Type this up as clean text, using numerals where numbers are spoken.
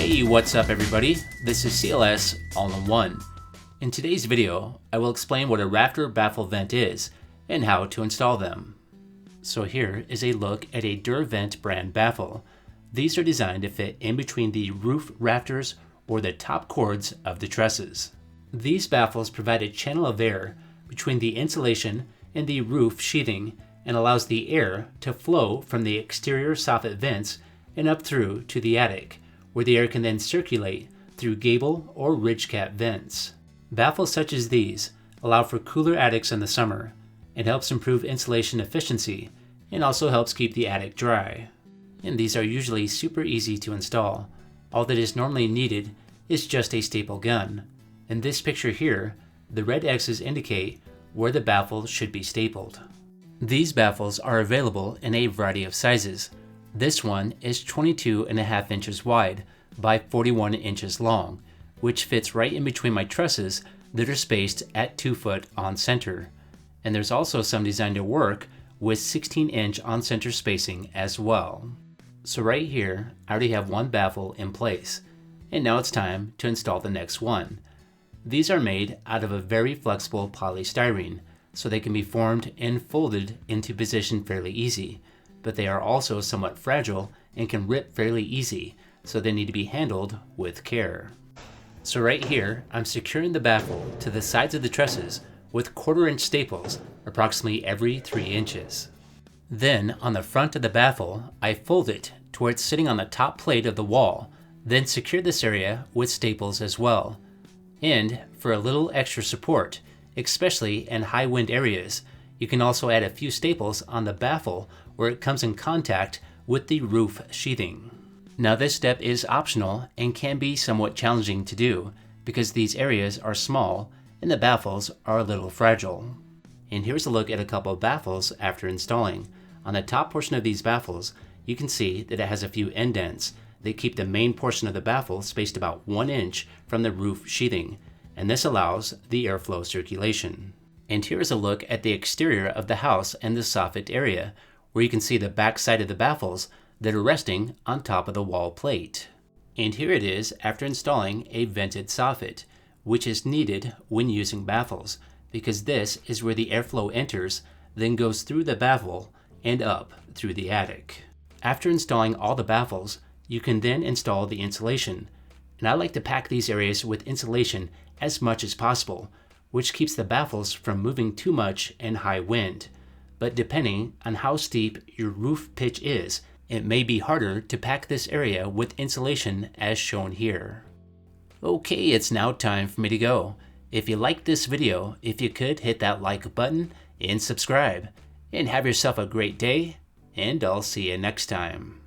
Hey, what's up everybody? This is C.L.S. All-in-One. In today's video, I will explain what a rafter baffle vent is and how to install them. So here is a look at a Durovent brand baffle. These are designed to fit in between the roof rafters or the top cords of the trusses. These baffles provide a channel of air between the insulation and the roof sheathing and allows the air to flow from the exterior soffit vents and up through to the attic, where the air can then circulate through gable or ridge cap vents. Baffles such as these allow for cooler attics in the summer. It helps improve insulation efficiency and also helps keep the attic dry. And these are usually super easy to install. All that is normally needed is just a staple gun. In this picture here, the red X's indicate where the baffle should be stapled. These baffles are available in a variety of sizes. This one is 22.5 inches wide by 41 inches long, which fits right in between my trusses that are spaced at 2 foot on center. And there's also some designed to work with 16-inch on center spacing as well. So right here, I already have one baffle in place, and now it's time to install the next one. These are made out of a very flexible polystyrene, so they can be formed and folded into position fairly easy, but they are also somewhat fragile and can rip fairly easy, so they need to be handled with care. So right here, I'm securing the baffle to the sides of the trusses with 1/4-inch staples approximately every 3 inches. Then on the front of the baffle, I fold it to where it's sitting on the top plate of the wall, then secure this area with staples as well. And for a little extra support, especially in high wind areas, you can also add a few staples on the baffle where it comes in contact with the roof sheathing. Now this step is optional and can be somewhat challenging to do because these areas are small and the baffles are a little fragile. And here's a look at a couple of baffles after installing. On the top portion of these baffles, you can see that it has a few indents that keep the main portion of the baffle spaced about 1 inch from the roof sheathing, and this allows the airflow circulation. And here is a look at the exterior of the house and the soffit area, where you can see the back side of the baffles that are resting on top of the wall plate. And here it is after installing a vented soffit, which is needed when using baffles, because this is where the airflow enters, then goes through the baffle and up through the attic. After installing all the baffles, you can then install the insulation. And I like to pack these areas with insulation as much as possible, which keeps the baffles from moving too much in high wind. But depending on how steep your roof pitch is, it may be harder to pack this area with insulation as shown here. Okay, it's now time for me to go. If you liked this video, if you could hit that like button and subscribe. And have yourself a great day, and I'll see you next time.